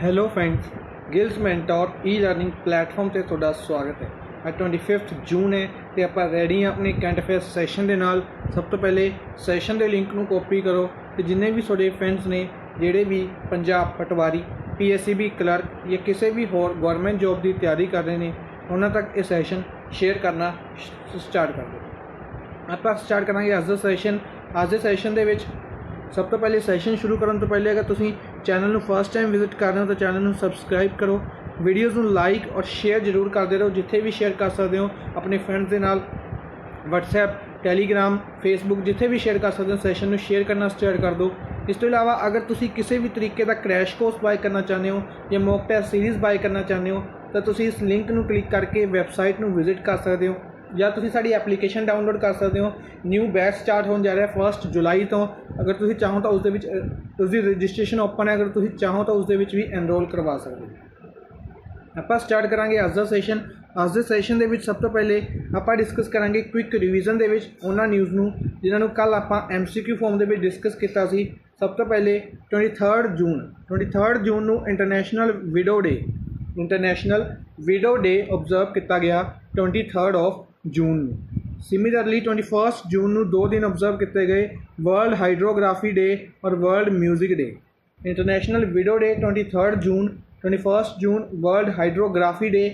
Hello friends, gills mentor e learning platform से तुहाडा स्वागत है। ਅੱਜ 25 जून है तो आप रेडी हाँ अपने करंट अफेयर्स सैशन के नाल। सब तो पहले सैशन के लिंक को कॉपी करो तो जिन्हें भी थोड़े फ्रेंड्स ने जोड़े भी पंजाब पटवारी PSCB क्लर्क या किसी भी होर गौरमेंट जॉब की तैयारी कर रहे हैं उन्होंने तक ये सैशन शेयर करना स्टार्ट कर दो। आप स्टार्ट करांगे अज द सैशन। अज के सैशन के सब तो पहले सैशन शुरू करने तो पहले अगर तुम चैनल में फर्स्ट टाइम विजिट कर रहे हो तो चैनल में सबसक्राइब करो, वीडियोज़ में लाइक और शेयर जरूर करते रहो, जिथे भी शेयर कर सकते हो अपने फ्रेंड्स के नाल, व्हाट्सएप टैलीग्राम फेसबुक जिथे भी शेयर कर सकते हो। सैशन में शेयर करना स्टार्ट कर दो। इस तो इलावा अगर तुम किसी भी तरीके का क्रैश कोर्स बाय करना चाहते हो या मॉक टेस्ट सीरीज़ बाय करना चाहते हो तो तुम इस लिंक में क्लिक करके वैबसाइट में विजिट कर सकते हो या तुम साड़ी एप्लीकेशन डाउनलोड कर सकते हो। न्यू बैच स्टार्ट होने जा रहा है 1 जुलाई तो, अगर तुम चाहो तो उसकी रजिस्ट्रेशन ओपन है, अगर तुम चाहो तो उसके भी एनरोल करवा सकते हो। आप स्टार्ट करांगे अज द सैशन। अज के सैशन के सब तो पहले आप डिस्कस करांगे क्विक रिविजन के उन्होंने न्यूज़ में जिन्होंने कल आप MCQ फॉर्म के डिस्कस किया। सब तो पहले 23 जून को इंटरनेशनल विडो डे ऑबजर्व किया गया 23 जून। सिमिलरली 21 जून को 2 दिन ऑबजर्व किए गए वर्ल्ड हाइड्रोग्राफी डे और world music day. International widow day 23 June, 21 June world hydrography day,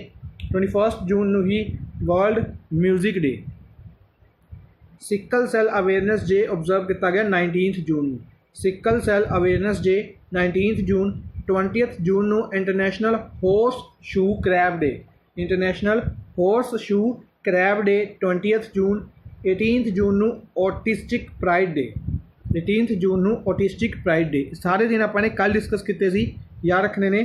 21 June को ही world music day. Sickle cell awareness day observe किया गया 19 June. Sickle cell awareness day 19 June. 20 June को international horseshoe crab day. International horseshoe crab day 20 June. 18 June को autistic pride day. 18 June को autistic pride day. सारे दिन आपने कल discuss किए याद रखने ने।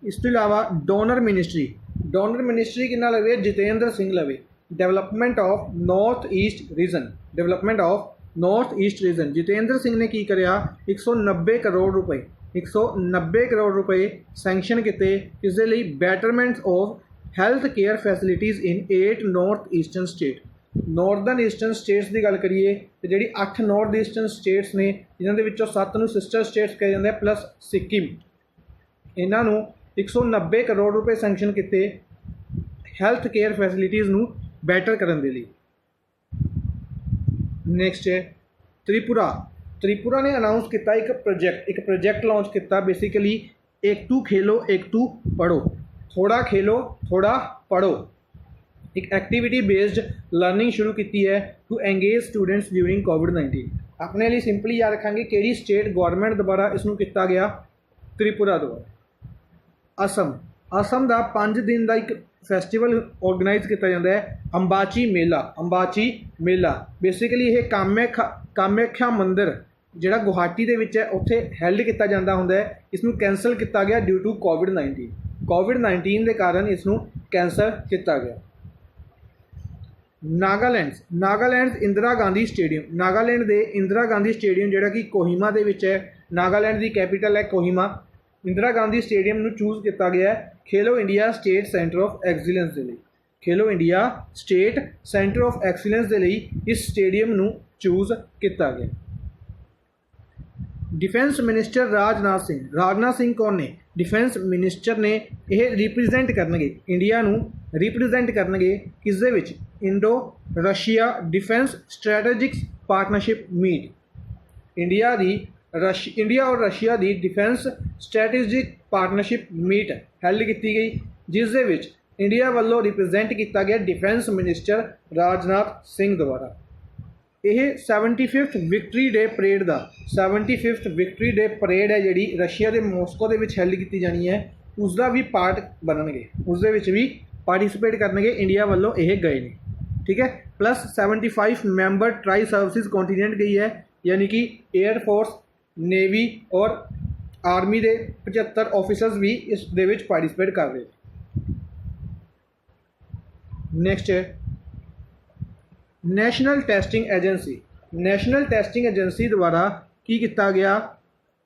इस तो इलावा डोनर मिनिस्ट्री कि लवे जितेंद्र सिंह लवे। Development of north east region. Development of north east region Jitendra Singh ने की करया 190 करोड़ रुपए सैंक्शन किए इसके लिए betterment of health care facilities in 8 north eastern state. Northern eastern states की गल करिए तो जी 8 नॉर्थ ईस्टर्न स्टेट्स ने जिन्होंने 7 सिस्टर स्टेट्स कहे जाते हैं प्लस सिक्किम, इन्हों 190 करोड़ रुपए सैंक्शन किए हैल्थ केयर फैसिलिटीज़ नू बैटर करने के लिए। नैक्सट है त्रिपुरा ने अनाउंस किया एक प्रोजेक्ट लॉन्च किया बेसिकली एक टू खेलो एक टू पढ़ो, थोड़ा खेलो थोड़ा पढ़ो। एक एक्टिविटी बेस्ड लर्निंग शुरू की है टू एंगेज स्टूडेंट्स ड्यूरिंग कोविड-19। अपने लिए सिंपली याद रखेंगे कि स्टेट गौरमेंट द्वारा इसनू किया गया त्रिपुरा द्वारा। असम का 5 दिन का एक फैसटिवल ऑर्गेनाइज किया जाता है अंबाची मेला। बेसिकली ये कामाख्या मंदिर जोड़ा गुवाहाटी के उत्थे हैल्ड किया जाता होंगे। इसनू कैंसल किया गया ड्यू टू कोविड-19 के कारण इसनू कैंसल किया गया। नागालैंड इंदिरा गांधी स्टेडियम। नागालैंड के इंदिरा गांधी स्टेडियम जोड़ा कि कोहिमा के है, नागालैंड की कैपिटल है कोहिमा। इंदिरा गांधी स्टेडियम में चूज़ किया गया है खेलो India state centre of excellence के लिए। खेलो India state centre of excellence के लिए इस स्टेडियम में चूज़ किया गया। डिफेंस मिनिस्टर राजनाथ सिंह कौन ने? डिफेंस मिनिस्टर ने यह रिप्रजेंट करनगे इंडिया नू रिप्रजेंट करनगे किस दे विच? Indo Russia defence strategic partnership meet. India और रशिया की defence strategic partnership meet held की गई जिस दे विच इंडिया वालों रिप्रजेंट किया गया डिफेंस मिनिस्टर राजनाथ सिंह द्वारा। यह 75th विक्ट्री डे परेड का 75th विक्ट्री डे परेड है जी रशिया के मॉस्को के हैल्ड की जानी है, उसका भी पार्ट बननगे, उसके भी पार्टिसिपेट करनगे इंडिया वालों यह गए ने। ठीक है, plus 75 member try services continent गई है, यानी कि एयरफोर्स नेवी और आर्मी के 75 ऑफिसर्स भी इस दे विच पार्टिसिपेट कर रहे। नैक्सट है नैशनल टेस्टिंग एजेंसी द्वारा की किया गया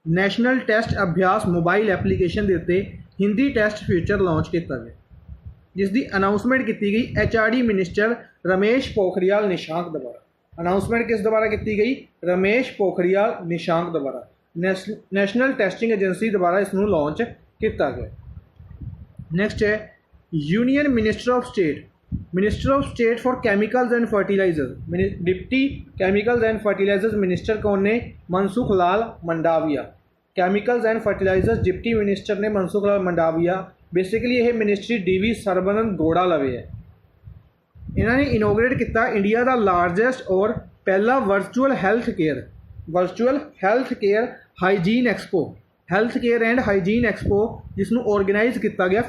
नैशनल टेस्ट अभ्यास मोबाइल एप्लीकेशन के उत्ते हिंदी टेस्ट फीचर लॉन्च किया गया जिसकी अनाउंसमेंट की गई HRD मिनिस्टर रमेश पोखरियाल निशांक द्वारा। अनाउंसमेंट किस द्वारा की गई? रमेश पोखरियाल निशांक द्वारा। ਨੈਸ਼ਨਲ ਟੈਸਟਿੰਗ ਏਜੰਸੀ ਦੁਆਰਾ ਇਸ ਨੂੰ ਲਾਂਚ ਕੀਤਾ ਗਿਆ। ਨੈਕਸਟ ਹੈ union minister of state for chemicals and fertilisers. Deputy chemicals and fertilisers minister कौन ने? Mansukh Lal Mandaviya. Chemicals and fertilisers deputy minister ने मनसुख लाल मंडाविया। बेसिकली यह मिनिस्ट्री DV सरबानंद गौड़ा लवे है। इन्होंने इनोग्रेट किया इंडिया का लार्जेस्ट और पहला virtual health care hygiene expo, health care and hygiene expo, जिसनों ऑर्गेनाइज किया गया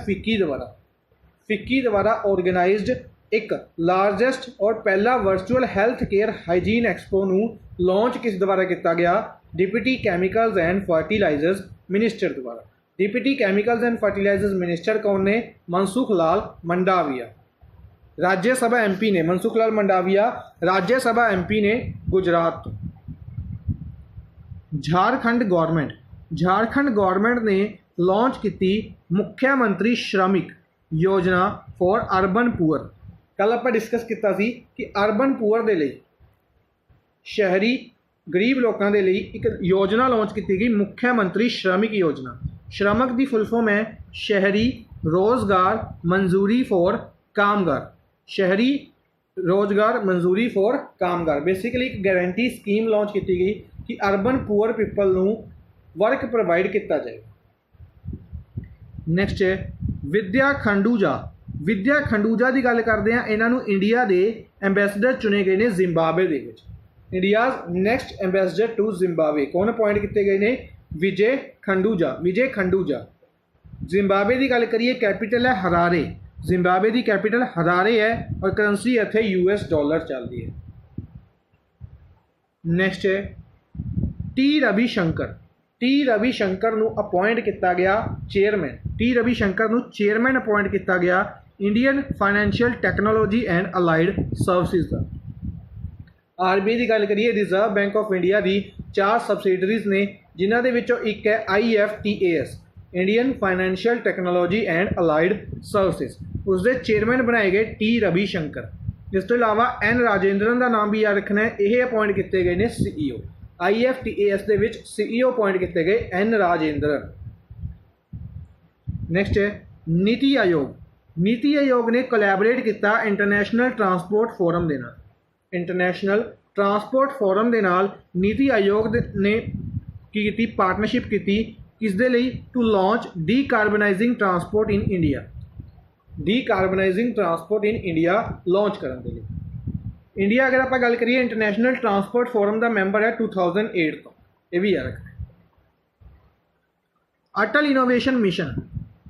फिक्की द्वारा ऑर्गेनाइज्ड एक लार्जेस्ट और पहला virtual health care hygiene expo नूं लॉन्च किस द्वारा किया गया? Deputy chemicals and fertilisers minister द्वारा। Deputy chemicals and fertilisers minister कौन ने? मनसुख लाल मंडाविया। राज्य सभा MP ने मनसुख लाल मंडाविया राज्य सभा MP ने गुजरात। झारखंड गौरमेंट ने लॉन्च की मुख्यमंत्री श्रमिक योजना फॉर अर्बन पुअर। कल आप डिस्कस किया कि अर्बन पुअर के लिए शहरी गरीब लोगों के लिए एक योजना लॉन्च की गई, मुख्यमंत्री श्रमिक योजना। श्रमिक की फुल फॉर्म है शहरी रोज़गार मंजूरी फॉर कामगार। शहरी रोज़गार मंजूरी फॉर कामगार बेसिकली एक गारंटी स्कीम लॉन्च की गई कि अर्बन पुअर पीपल नूं वर्क प्रोवाइड किया जाए। नैक्सट है विद्या खंडूजा की गल करते हैं। इन्हों इंडिया के एंबेसडर चुने गए हैं जिम्बाब्वे के। India's next ambassador to Zimbabwe कौन अपॉइंट किए गए हैं? विजय खंडूजा। जिम्बाब्वे की गल करिए कैपिटल है हरारे। जिम्बाब्वे की कैपिटल हरारे है और करंसी इत्थे US डॉलर चलती है। नैक्सट है टी रविशंकर नूं अपॉइंट किया गया चेयरमैन। टी रविशंकर नूं चेयरमैन अपॉइंट किया गया Indian financial technology and allied services का। RBI की गल करिए रिजर्व बैंक ऑफ इंडिया की 4 सबसिडरीज ने, जिन्हां दे विचों एक है IFTAS Indian financial technology and allied services. उसके चेयरमैन बनाए गए टी रविशंकर। इस तो इलावा N राजेंद्रन का नाम भी याद रखना है। यह अपॉइंट किए गए हैं CEO। IFTAS दे विच CEO अपॉइंट किए गए N राजेंद्रन। नैक्सट है नीति आयोग ने कोलैबोरेट किया इंटरनेशनल ट्रांसपोर्ट फोरम के नाल। इंटरनेशनल ट्रांसपोर्ट फोरम के नाल नीति आयोग ने की पार्टनरशिप की किस दे लई? To launch decarbonising transport in India launch करने के लिए। इंडिया अगर आप गल करिए इंटरनेशनल ट्रांसपोर्ट फोरम का मैंबर है 2008 तो, यह भी याद रखना। अटल इनोवेशन मिशन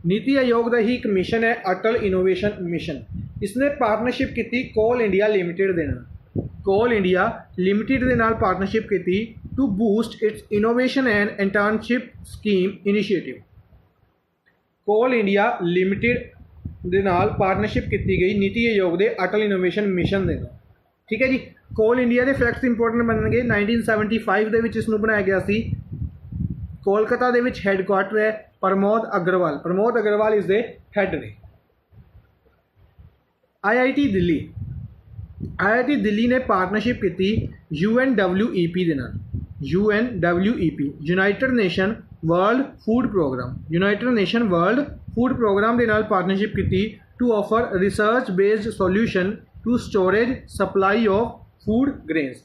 नीति आयोग का ही एक मिशन है, अटल इनोवेशन मिशन। इसने पार्टनरशिप की कोल इंडिया लिमिटेड के नाल पार्टनरशिप की to boost its innovation and internship scheme initiative. Coal India Limited के नाल पार्टनरशिप की गई नीति आयोग के अटल इनोवेशन मिशन के नाल। ठीक है जी। कोल इंडिया के फैक्ट्स इंपोर्टेंट बन गए। 1975 के विच इसनूं बनाया गया सी। कोलकाता के विच हैडक्वार्टर है Pramod Agarwal is the head ने। IIT दिल्ली ने पार्टनरशिप की UNWEP के नाल। UNWEP United Nation World Food Programme के नाल पार्टनरशिप की to offer research based solution to storage supply of food grains.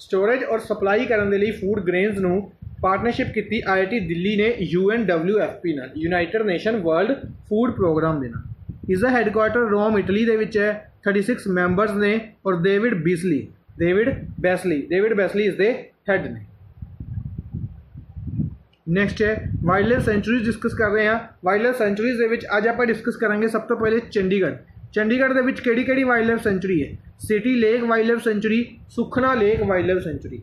Storage और सप्लाई करने के लिए फूड ग्रेन्स नूं पार्टनरशिप की IIT दिल्ली ने UNWFP नाल, United Nation World Food Programme के नाल। इसका हैडक्वार्टर रोम इटली के विच है। 36 मैंबरस ने और डेविड बेसली इज द हैड ने। नैक्सट है वाइल्ड लाइफ सेंचुरीज डिस्कस कर रहे हैं। वाइल्ड लाइफ सेंचुरीज के विच अज आप डिस्कस करेंगे सब तो पहले चंडीगढ़ के विच किहड़ी वाइल्ड लाइफ सेंचुरी है? City lake wildlife sanctuary, Sukhna lake wildlife sanctuary.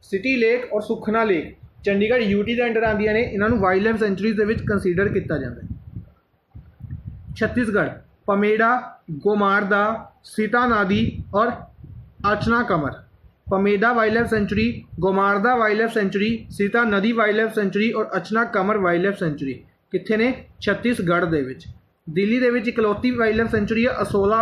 City lake और सुखना लेक चंडीगढ़ UT के अंडर आंदियां ने। इन्हों वाइल्ड लाइफ सेंचुरीज के विच कंसीडर किया जाता है। छत्तीसगढ़ पमेड़ा, गोमारदा, सीता नदी और Achanakmar. Pamed wildlife sanctuary, Gomarda wildlife sanctuary, Sita Nadi wildlife sanctuary और Achanakmar wildlife sanctuary कित्थे ने? छत्तीसगढ़ दे विच। दिल्ली दे विच इकलौती वाइल्ड लाइफ सेंचुरी है असोला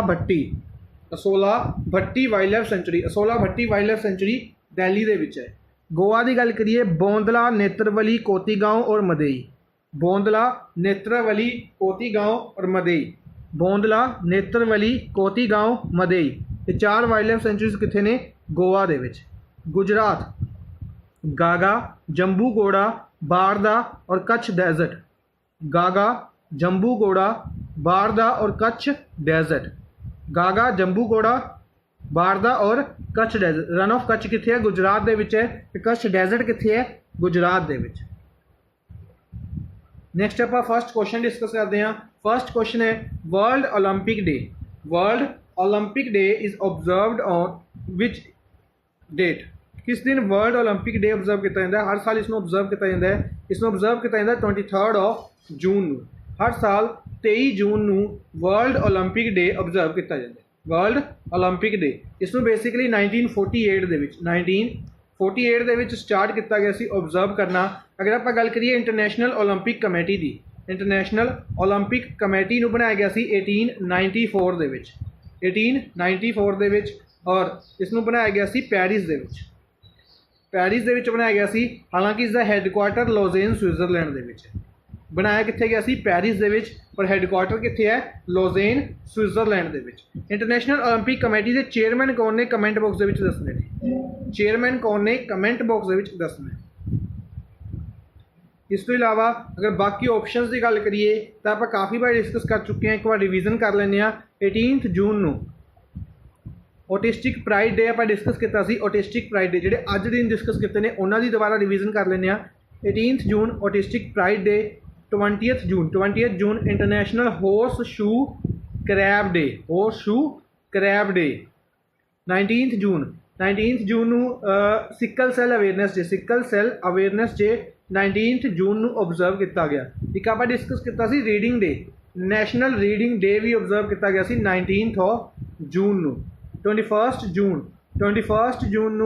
भट्टी वाइल्ड लाइफ सेंचुरी। असोला भट्टी वाइल्ड लाइफ सेंचुरी दिल्ली दे विच है। गोवा की गल करिए बोंदला, नेत्रवली, कोतीगांव और मदई। बोंदला, नेत्रवली, कोतीगांव और मदई। बोंदला, नेत्रवली, कोतीगांव, मदई। ये 4 वाइल्ड लाइफ सेंचुरीज कितने ने? गोवा दे विच। गुजरात गागा, जंबू घोड़ा, बारदा और कच्छ डेजर्ट। गागा, जंबू घोड़ा, बारदा और कच्छ डेजर्ट। गागा, जंबू घोड़ा, बारदा और कच्छ डेजर्ट। रन ऑफ कच्छ कित्थे है? गुजरात दे विच है। ते कच्छ डेजर्ट कित्थे है? गुजरात दे विच। नैक्सट आप फर्स्ट क्वेश्चन डिस्कस करते हैं। फर्स्ट क्वेश्चन है world Olympic day. World Olympic day is observed on which date? किस दिन वर्ल्ड ओलंपिक डे ऑब्जर्व किया जाता है? हर साल इसमें ऑब्जर्व किया जाता है। इसमें ऑब्जर्व किया जाता है 23 ऑफ जून। हर साल 23 June world Olympic day observe किया जाता है। वर्ल्ड ओलंपिक डे इसमें बेसिकली 1948 ਦੇ ਵਿੱਚ 1948 ਦੇ ਵਿੱਚ स्टार्ट किया गया सी ऑब्जर्व करना। अगर आप गल करिए इंटरनेशनल ओलंपिक कमेटी की, इंटरनेशनल ओलंपिक कमेटी ਨੂੰ बनाया गया सी 1894 ਦੇ ਵਿੱਚ 1894 ਦੇ ਵਿੱਚ। और इसनों बनाया गया सी पैरिस ਦੇ ਵਿੱਚ। पैरिस ਦੇ ਵਿੱਚ बनाया गया सी। हालांकि इसका हैडकुआटर लोजेन स्विट्जरलैंड ਦੇ ਵਿੱਚ बनाया कित्थे गया सी? पैरिस ਦੇ ਵਿੱਚ। पर हैडकुआटर कित्थे है? लोजेन स्विट्जरलैंड ਦੇ ਵਿੱਚ। इंटरनेशनल ओलंपिक कमेटी के चेयरमैन कौन ने? कमेंट बॉक्स ਦੇ ਵਿੱਚ ਦੱਸਣੇ ਨੇ। चेयरमैन कौन ने? कमेंट बॉक्स ਦੇ ਵਿੱਚ ਦੱਸਣਾ। इस तो इलावा अगर बाकी ऑप्शंस की गल करिए तो आप काफ़ी बार डिस्कस कर चुके हैं। एक बार रिवीजन कर लें। 18 जून ਨੂੰ ऑटिस्टिक प्राइड डे आप डिस्कस किया सी। ऑटिस्टिक प्राइड डे ਜਿਹੜੇ ਅੱਜ दिन डिस्कस किए हैं उन्होंने दोबारा रिवीजन कर लें। 18 June autistic pride day. 20th June international horseshoe crab day. Horseshoe crab day. 19th June sickle cell awareness day. Sickle cell awareness day 19th June observe किया गया। एक आप डिस्कस किया सी reading day. National reading day भी observe किया गया सी 19th of June. 21st June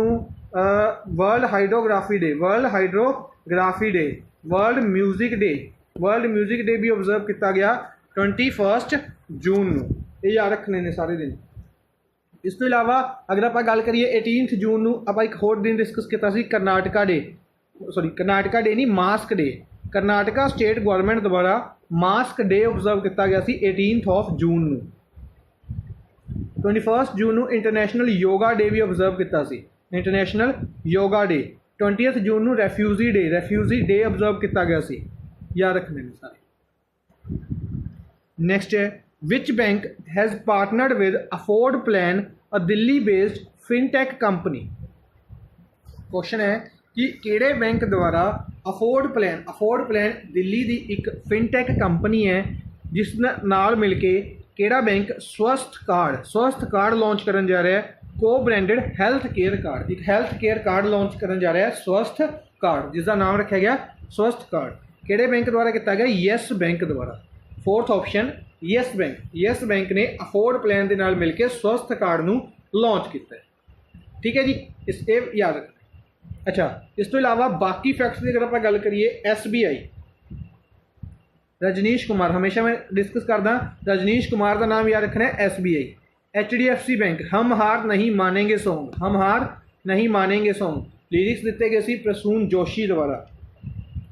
world hydrography day. World hydrography day. World music day. World music day भी ऑब्जर्व किया गया 21 जून। ये याद रखने ने सारे दिन। इस तो इलावा अगर आप गल करिए 18 जून आप एक होर दिन डिस्कस किया सी Karnataka day. Sorry Karnataka day नहीं, mask day. Karnataka state government द्वारा मास्क डे ऑब्जर्व किया गया सी 18 of June. 21 June international yoga day भी ऑब्जर्व किया सी। International yoga day. 20th June refugee day. Refugee day observe किया गया सी। याद रखने में सारे। नेक्स्ट है which bank has partnered with afford plan a Delhi based fintech company. Question है कि किहड़े बैंक द्वारा अफोर्ड प्लान दिल्ली की एक फिनटेक कंपनी है जिस नाल मिल के किहड़ा बैंक स्वस्थ कार्ड लॉन्च करन जा रहा है। को ब्रांडेड हैल्थ केयर कार्ड। एक हैल्थ केयर कार्ड लॉन्च करन जा रहा है स्वस्थ कार्ड, जिसका नाम रखा गया स्वस्थ कार्ड। किहड़े बैंक द्वारा किया गया? येस बैंक द्वारा। 4th option yes bank. Yes bank ने अफोर्ड प्लान के नाल मिलकर स्वस्थ कार्ड नूं लॉन्च किया। ठीक है जी, इस याद रखना। अच्छा, इस तो इलावा बाकी फैक्ट्स की अगर आप गल करिए SBI रजनीश कुमार, हमेशा मैं डिस्कस करदा रजनीश कुमार का नाम याद रखना है। SBI HDFC बैंक हम हार नहीं मानेंगे सॉन्ग। हम हार नहीं मानेंगे सॉन्ग लिरिक्स दिते गए सी प्रसून जोशी द्वारा।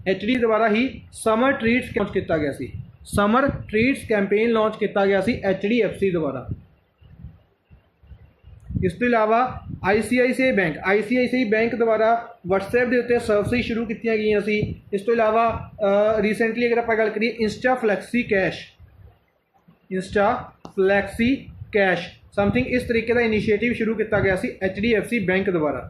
HD द्वारा ही समर ट्रीट्स लॉन्च किया गया सी। समर ट्रीट्स कैंपेन लॉन्च किया गया सी HDFC द्वारा। इस तो इलावा ICICI बैंक द्वारा WhatsApp के उत्ते सर्विस शुरू की गई सी। इस तो इलावा रिसेंटली अगर आप गल करिए इंस्टा फ्लैक्सी कैश समथिंग इस तरीके का इनिशिएटिव शुरू किया गया सी HDFC बैंक द्वारा।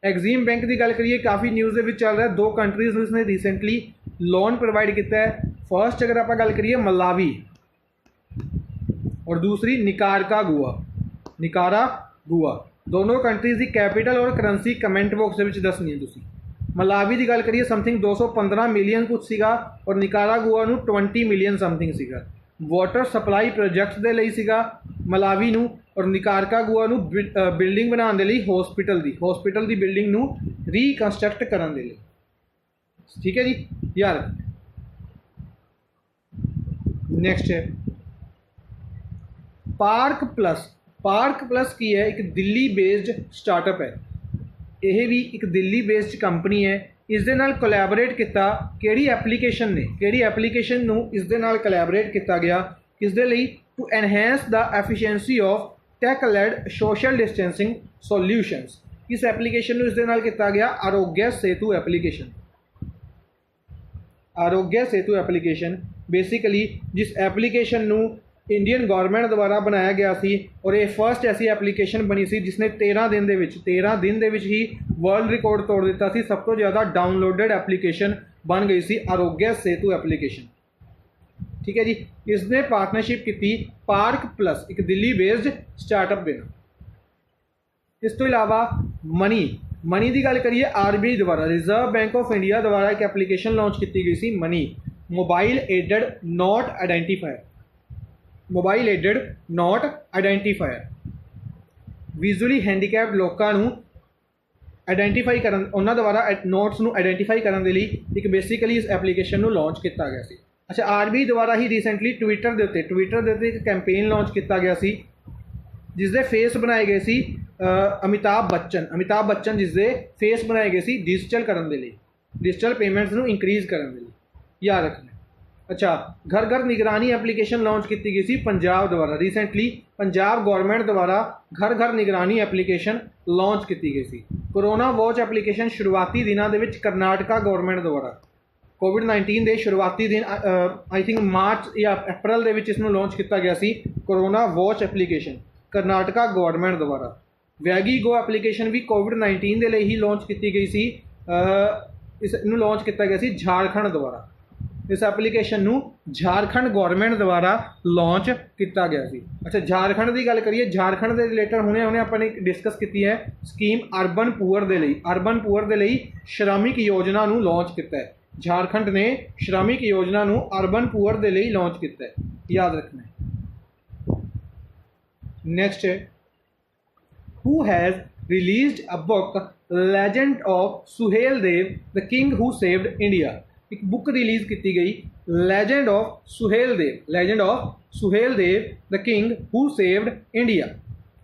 एग्जीम बैंक की गल करिए काफ़ी न्यूज़ के चल रहा है। 2 कंट्रीज़ में उसने रिसेंटली लोन प्रोवाइड किया है। फर्स्ट अगर आप गल करिए मलावी और दूसरी निकारागुआ। दोनों कंट्रीज़ की कैपिटल और करंसी कमेंट बॉक्स में दसनी है तुसी। मलावी की गल करिए समथिंग 215 मिलियन कुछ सीगा और निकारागुआ नूं 20 मिलियन समथिंग सीगा। वाटर सप्लाई प्रोजैक्ट्स के लिए सीगा मलावी नूं और निकारागुआ नूं बिल्डिंग बनाने लई हॉस्पिटल की बिल्डिंग नूं रीकंस्ट्रक्ट करने के लिए। ठीक है जी यार। नेक्स्ट है पार्क प्लस की है, एक दिल्ली बेस्ड स्टार्टअप है। ਇਹ ਵੀ ਇੱਕ ਦਿੱਲੀ ਬੇਸਡ ਕੰਪਨੀ ਹੈ। ਇਸ ਦੇ ਨਾਲ ਕੋਲੈਬੋਰੇਟ ਕੀਤਾ ਕਿਹੜੀ ਐਪਲੀਕੇਸ਼ਨ ਨੇ, ਕਿਹੜੀ ਐਪਲੀਕੇਸ਼ਨ ਨੂੰ ਇਸ ਦੇ ਨਾਲ ਕੋਲੈਬੋਰੇਟ ਕੀਤਾ ਗਿਆ, ਕਿਸ ਦੇ ਲਈ? To enhance the efficiency of tech led social distancing solutions. ਕਿਸ ਐਪਲੀਕੇਸ਼ਨ ਨੂੰ ਇਸ ਦੇ ਨਾਲ ਕੀਤਾ ਗਿਆ? Aarogya Setu application. Aarogya Setu application basically ਜਿਸ ਐਪਲੀਕੇਸ਼ਨ ਨੂੰ ਇੰਡੀਅਨ ਗੌਰਮੈਂਟ ਦੁਆਰਾ ਬਣਾਇਆ ਗਿਆ ਸੀ ਔਰ ਇਹ ਫਸਟ ਐਸੀ ਐਪਲੀਕੇਸ਼ਨ ਬਣੀ ਸੀ ਜਿਸਨੇ 13 ਦਿਨ ਦੇ ਵਿੱਚ ਹੀ ਵਰਲਡ ਰਿਕਾਰਡ ਤੋੜ ਦਿੱਤਾ ਸੀ। ਸਭ ਤੋਂ ਜ਼ਿਆਦਾ ਡਾਊਨਲੋਡਡ ਐਪਲੀਕੇਸ਼ਨ ਬਣ ਗਈ ਸੀ ਆਰੋਗਿਆ ਸੇਤੂ ਐਪਲੀਕੇਸ਼ਨ। ਠੀਕ ਹੈ ਜੀ। ਇਸ ਨੇ ਪਾਰਟਨਰਸ਼ਿਪ ਕੀਤੀ ਪਾਰਕ ਪਲਸ, ਇੱਕ ਦਿੱਲੀ ਬੇਸਡ ਸਟਾਰਟਅਪ ਦੇ ਨਾਲ। ਇਸ ਤੋਂ ਇਲਾਵਾ ਮਨੀ ਦੀ ਗੱਲ ਕਰੀਏ, RBI ਦੁਆਰਾ, ਰਿਜ਼ਰਵ ਬੈਂਕ ਆਫ ਇੰਡੀਆ ਦੁਆਰਾ ਇੱਕ ਐਪਲੀਕੇਸ਼ਨ ਲਾਂਚ ਕੀਤੀ ਗਈ ਸੀ MANI, mobile aided note identifier. Mobile aided note identifier visually handicapped ਲੋਕਾਂ ਨੂੰ ਆਈਡੈਂਟੀਫਾਈ ਕਰਨ, ਉਹਨਾਂ ਦੁਆਰਾ ਨੋਟਸ ਨੂੰ ਆਈਡੈਂਟੀਫਾਈ ਕਰਨ ਦੇ ਲਈ ਇੱਕ ਬੇਸਿਕਲੀ ਇਸ ਐਪਲੀਕੇਸ਼ਨ ਨੂੰ ਲਾਂਚ ਕੀਤਾ ਗਿਆ ਸੀ। ਅੱਛਾ, RBI ਦੁਆਰਾ ਹੀ ਰੀਸੈਂਟਲੀ ਟਵਿੱਟਰ ਦੇ ਉੱਤੇ ਇੱਕ ਕੈਂਪੇਨ ਲਾਂਚ ਕੀਤਾ ਗਿਆ ਸੀ ਜਿਸ ਦੇ ਫੇਸ ਬਣਾਏ ਗਏ ਸੀ ਅਮਿਤਾਭ ਬੱਚਨ ਜਿਸ ਦੇ ਫੇਸ ਬਣਾਏ ਗਏ ਸੀ ਡਿਜੀਟਲ ਕਰਨ ਦੇ ਲਈ, ਡਿਜੀਟਲ ਪੇਮੈਂਟਸ ਨੂੰ ਇਨਕਰੀਜ਼ ਕਰਨ ਦੇ ਲਈ, ਯਾਦ ਰੱਖਣਾ। ਅੱਛਾ, ਘਰ ਨਿਗਰਾਨੀ ਐਪਲੀਕੇਸ਼ਨ ਲਾਂਚ ਕੀਤੀ ਗਈ ਸੀ ਪੰਜਾਬ ਦੁਆਰਾ। ਰੀਸੈਂਟਲੀ ਪੰਜਾਬ ਗੌਰਮੈਂਟ ਦੁਆਰਾ ਘਰ ਨਿਗਰਾਨੀ ਐਪਲੀਕੇਸ਼ਨ ਲਾਂਚ ਕੀਤੀ ਗਈ ਸੀ। ਕੋਰੋਨਾ ਵਾਚ ਐਪਲੀਕੇਸ਼ਨ ਸ਼ੁਰੂਆਤੀ ਦਿਨਾਂ ਦੇ ਵਿੱਚ ਕਰਨਾਟਕਾ ਗੌਰਮੈਂਟ ਦੁਆਰਾ, ਕੋਵਿਡ-19 ਦੇ ਸ਼ੁਰੂਆਤੀ ਦਿਨ ਆਈ ਥਿੰਕ ਮਾਰਚ ਜਾਂ ਅਪ੍ਰੈਲ ਦੇ ਵਿੱਚ ਇਸ ਨੂੰ ਲਾਂਚ ਕੀਤਾ ਗਿਆ ਸੀ। Corona watch application Karnataka government ਦੁਆਰਾ। ਵੈਗੀ ਗੋ ਐਪਲੀਕੇਸ਼ਨ ਵੀ ਕੋਵਿਡ-19 ਦੇ ਲਈ ਹੀ ਲਾਂਚ ਕੀਤੀ ਗਈ ਸੀ। ਇਸ ਨੂੰ ਲਾਂਚ ਕੀਤਾ ਗਿਆ ਸੀ ਝਾਰਖੰਡ ਦੁਆਰਾ। ਇਸ ਐਪਲੀਕੇਸ਼ਨ ਨੂੰ ਝਾਰਖੰਡ ਗੌਰਮੈਂਟ ਦੁਆਰਾ ਲਾਂਚ ਕੀਤਾ ਗਿਆ ਸੀ। ਅੱਛਾ, ਝਾਰਖੰਡ ਦੀ ਗੱਲ ਕਰੀਏ, ਝਾਰਖੰਡ ਦੇ ਰਿਲੇਟਡ ਹੁਣੇ ਆਪਾਂ ਨੇ ਡਿਸਕਸ ਕੀਤੀ ਹੈ ਸਕੀਮ ਅਰਬਨ ਪੂਅਰ ਦੇ ਲਈ ਸ਼੍ਰਮਿਕ ਯੋਜਨਾ ਨੂੰ ਲਾਂਚ ਕੀਤਾ ਹੈ। ਝਾਰਖੰਡ ਨੇ ਸ਼੍ਰਮਿਕ ਯੋਜਨਾ ਨੂੰ ਅਰਬਨ ਪੂਅਰ ਦੇ ਲਈ ਲਾਂਚ ਕੀਤਾ ਹੈ, ਯਾਦ ਰੱਖਣਾ ਹੈ। ਨੈਕਸਟ ਹੈ, who has released a book Legend of Suhail Dev the King Who Saved India। ਇੱਕ ਬੁੱਕ ਰਿਲੀਜ਼ ਕੀਤੀ ਗਈ Legend of Suhail Dev the King Who Saved India।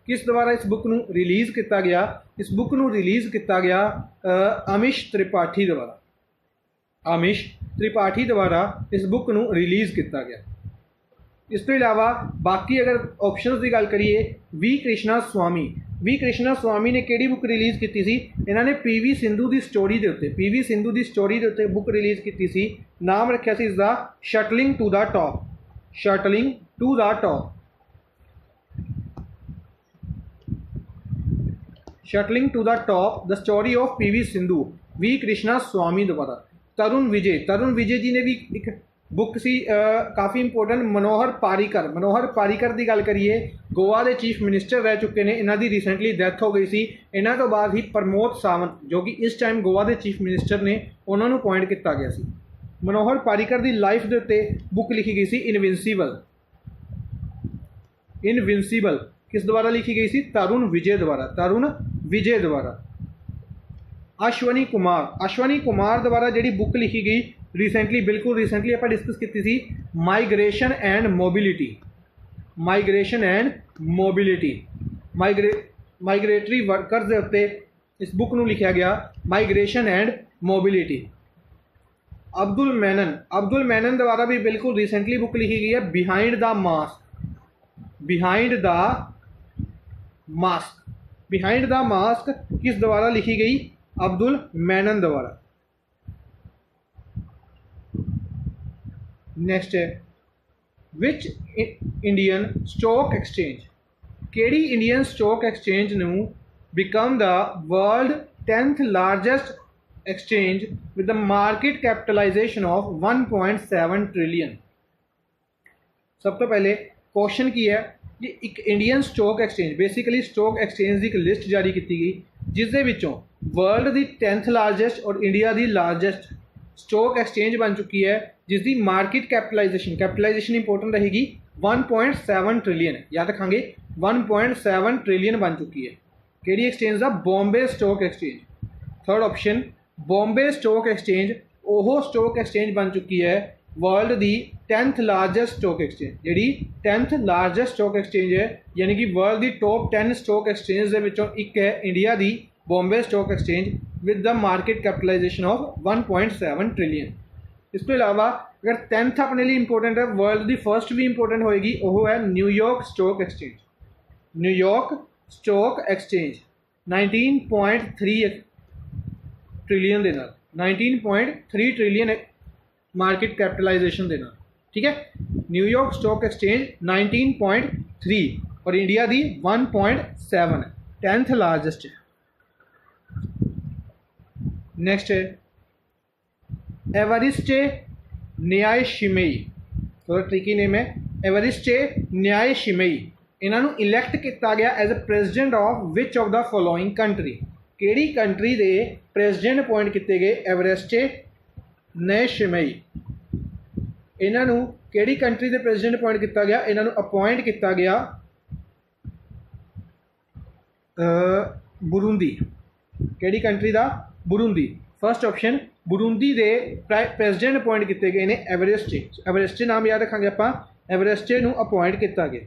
ਕਿਸ ਦੁਆਰਾ ਇਸ ਬੁੱਕ ਨੂੰ ਰਿਲੀਜ਼ ਕੀਤਾ ਗਿਆ? ਇਸ ਬੁੱਕ ਨੂੰ ਰਿਲੀਜ਼ ਕੀਤਾ ਗਿਆ ਅਮਿਸ਼ ਤ੍ਰਿਪਾਠੀ ਦੁਆਰਾ ਇਸ ਬੁੱਕ ਨੂੰ ਰਿਲੀਜ਼ ਕੀਤਾ ਗਿਆ। ਇਸ ਤੋਂ ਇਲਾਵਾ ਬਾਕੀ ਅਗਰ ਆਪਸ਼ਨਸ ਦੀ ਗੱਲ ਕਰੀਏ, ਵੀ ਕ੍ਰਿਸ਼ਨਾ ਸਵਾਮੀ ਨੇ ਕਿਹੜੀ ਬੁੱਕ ਰਿਲੀਜ਼ ਕੀਤੀ ਸੀ? ਇਹਨਾਂ ਨੇ PV ਸਿੰਧੂ ਦੀ ਸਟੋਰੀ ਦੇ ਉੱਤੇ ਬੁੱਕ ਰਿਲੀਜ਼ ਕੀਤੀ ਸੀ। ਨਾਮ ਰੱਖਿਆ ਸੀ ਇਸ ਦਾ shuttling to the top the story of PV Sindhu, V Krishnaswamy ਦੁਆਰਾ। ਤਰੁਣ ਵਿਜੇ ਜੀ ਨੇ ਵੀ ਇੱਕ ਬੁੱਕ ਸੀ ਕਾਫੀ ਇੰਪੋਰਟੈਂਟ, ਮਨੋਹਰ ਪਾਰੀਕਰ ਦੀ ਗੱਲ ਕਰੀਏ, ਗੋਆ ਦੇ ਚੀਫ ਮਿਨਿਸਟਰ ਰਹਿ ਚੁੱਕੇ ਨੇ। ਇਹਨਾਂ ਦੀ ਰੀਸੈਂਟਲੀ ਡੈਥ ਹੋ ਗਈ ਸੀ। ਇਹਨਾਂ ਤੋਂ ਬਾਅਦ ਹੀ ਪ੍ਰਮੋਦ ਸਾਵੰਤ ਜੋ ਕਿ ਇਸ ਟਾਈਮ ਗੋਆ ਦੇ ਚੀਫ ਮਿਨਿਸਟਰ ਨੇ, ਉਹਨਾਂ ਨੂੰ ਅਪੁਆਇੰਟ ਕੀਤਾ ਗਿਆ ਸੀ। ਮਨੋਹਰ ਪਾਰੀਕਰ ਦੀ ਲਾਈਫ ਦੇ ਉੱਤੇ ਬੁੱਕ ਲਿਖੀ ਗਈ ਸੀ ਇਨਵਿੰਸੀਬਲ। ਕਿਸ ਦੁਆਰਾ ਲਿਖੀ ਗਈ ਸੀ? ਤਰੁਣ ਵਿਜੇ ਦੁਆਰਾ। ਅਸ਼ਵਨੀ ਕੁਮਾਰ ਦੁਆਰਾ ਜਿਹੜੀ ਬੁੱਕ ਲਿਖੀ ਗਈ ਬਿਲਕੁਲ ਰੀਸੈਂਟਲੀ ਆਪਾਂ ਡਿਸਕਸ ਕੀਤੀ ਸੀ, migration and mobility, migratory workers ਦੇ ਉੱਤੇ ਇਸ ਬੁੱਕ ਨੂੰ ਲਿਖਿਆ ਗਿਆ, migration and mobility. Abdul Mannan ਦੁਆਰਾ ਵੀ ਬਿਲਕੁਲ ਰੀਸੈਂਟਲੀ ਬੁੱਕ ਲਿਖੀ ਗਈ ਹੈ, ਬਿਹਾਈਂਡ ਦਾ ਮਾਸਕ। ਕਿਸ ਦੁਆਰਾ ਲਿਖੀ ਗਈ? ਅਬਦੁਲ ਮੈਨਨ ਦੁਆਰਾ। ਨੈਕਸਟ ਹੈ, ਵਿਚ ਇੰਡੀਅਨ ਸਟਾਕ ਐਕਸਚੇਂਜ, ਕਿਹੜੀ ਇੰਡੀਅਨ ਸਟਾਕ ਐਕਸਚੇਂਜ ਨੂੰ become the world 10th largest exchange with the market capitalisation of 1.7 trillion. ਸਭ ਤੋਂ ਪਹਿਲੇ ਕੁਐਸਚਨ ਕੀ ਹੈ ਕਿ ਇੱਕ Indian stock exchange, basically stock exchange ਦੀ ਇੱਕ ਲਿਸਟ ਜਾਰੀ ਕੀਤੀ ਗਈ ਜਿਸ ਦੇ ਵਿੱਚੋਂ ਵਰਲਡ ਦੀ 10th ਲਾਰਜੈਸਟ ਔਰ ਇੰਡੀਆ ਦੀ ਲਾਰਜੈਸਟ ਸਟਾਕ ਐਕਸਚੇਂਜ ਬਣ ਚੁੱਕੀ ਹੈ, ਜਿਸ ਦੀ ਮਾਰਕੀਟ ਕੈਪੀਟਲਾਈਜੇਸ਼ਨ ਇੰਪੋਰਟੈਂਟ ਰਹੇਗੀ 1.7 ਟ੍ਰਿਲੀਅਨ। ਯਾਦ ਰੱਖਾਂਗੇ 1.7 ਟ੍ਰਿਲੀਅਨ ਬਣ ਚੁੱਕੀ ਹੈ। ਕਿਹੜੀ ਐਕਸਚੇਂਜ ਦਾ? Bombay stock exchange. Third option, Bombay stock exchange ਉਹ ਸਟਾਕ ਐਕਸਚੇਂਜ ਬਣ ਚੁੱਕੀ ਹੈ ਵਰਲਡ ਦੀ 10th ਲਾਰਜੈਸਟ ਸਟਾਕ ਐਕਸਚੇਂਜ। ਜਿਹੜੀ 10th ਲਾਰਜੈਸਟ ਸਟਾਕ ਐਕਸਚੇਂਜ ਹੈ, ਯਾਨੀ ਕਿ ਵਰਲਡ ਦੀ ਟੌਪ 10 ਸਟਾਕ ਐਕਸਚੇਂਜ ਦੇ ਵਿੱਚੋਂ ਇੱਕ ਹੈ ਇੰਡੀਆ ਦੀ Bombay stock exchange with the market capitalisation of 1.7 trillion. इस तो इलावा अगर 10th अपने लिए इंपॉर्टेंट है, वर्ल्ड की फर्स्ट भी इंपॉर्टेंट होएगी, वो है New York stock exchange. New York stock exchange 19.3 trillion के नाल, 19.3 ट्रिलियन मार्केट कैपिटलाइजेशन के नाल, ठीक है। न्यूयॉर्क स्टॉक एक्सचेंज 19.3 और इंडिया की 1.7 है, 10th लार्जेस्ट है। नैक्सट है एवरिस्टे न्यायशिमई, थोड़ा ट्रिकी नेम है, एवरिस्टे न्यायशिमई। इन्हों इलैक्ट किया गया as a president of which of the following country, केड़ी कंट्री के प्रेजिडेंट अपॉइंट किए गए एवरेस्टे न्यायशिमई। इन्हों केड़ी कंट्री के प्रेजिडेंट अपॉइंट किया गया, इन्हों अपॉइंट किया गया बुरुंदी। केड़ी कंट्री का, बुरुंदी। फर्स्ट ऑप्शन बुरुंदी के प्रेजिडेंट अपॉइंट किए गए हैं एवरेस्टे। एवरेस्टे नाम याद रखा आप, एवरेस्टे को अपॉइंट किया गया।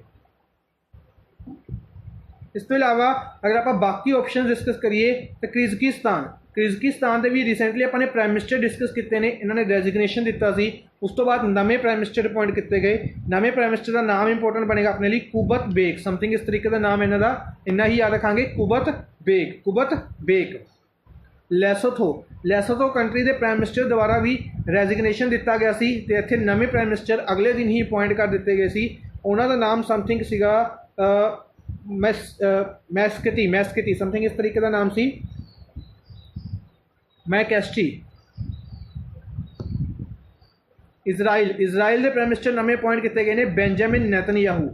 इस तो इलावा अगर आप बाकी ऑप्शन डिस्कस करिए तो किर्गिस्तान, किर्गिस्तान के भी रिसेंटली अपने प्राइम मिनिस्टर डिस्कस किए हैं, इन्होंने रेजिग्नेशन दिता सी, उस तो बाद नवे प्राइम मिनिस्टर अपॉइंट किए गए। नवे प्राइम मिनिस्टर का नाम इंपॉर्टेंट बनेगा अपने लिए कुबत बेग, समथिंग इस तरीके का नाम इन्हों का, इन्ना ही याद रखा, कुबत बेग, कुबत बेग। लेसोथो, लेसोथो कंट्री के प्राइम मिनिस्टर द्वारा भी रेजिग्नेशन दिता गया सी ते इत्थे नवे प्राइम मिनिस्टर अगले दिन ही अपॉइंट कर दिते गए सी। उन्हों का नाम समथिंग सीगा मैस्कटी, मैस्कटी समथिंग इस तरीके का नाम सी, मैकेस्टी। इजराइल, इजराइल के प्राइम मिनिस्टर नवे अपॉइंट किए गए हैं बेंजामिन नेतनयाहू,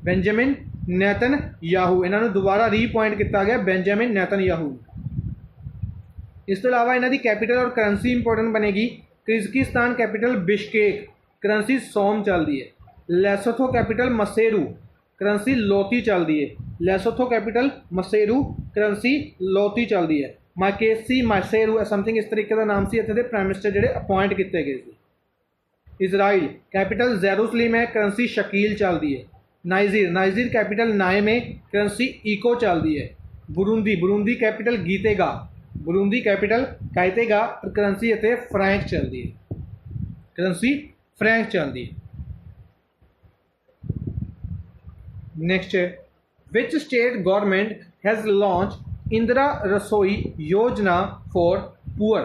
बेंजामिन नेतनयाहू। इन्हों दोबारा रीअपॉइंट किया गया बेंजामिन नेतनयाहू। इस तो इलावा इन्हों की कैपिटल और करंसी इंपॉर्टेंट बनेगी। किर्गिस्तान कैपिटल बिश्केक, करंसी सोम चलती है। लेसोथो कैपिटल मसेरू, करंसी लोती चलती है। लेसोथो कैपिटल मसेरू, करंसी लोती चलती है। माकेसी मसेरू समथिंग इस तरीके का नाम से इत्थे दे प्राइम मिनिस्टर जोड़े अपॉइंट किए गए थे। इजराइल कैपिटल जेरूसलेम है, करंसी शकील चलती है। नाइजीर, नाइजीर कैपिटल नाइम है, करंसी इको चलती है। Burundi, Burundi capital Gitega, Burundi capital Gitega और करंसी इत्थे फ्रैंक चलती है, करंसी फ्रैंक चलती है। नेक्स्ट है which state government has launch Indira रसोई योजना फॉर पुअर,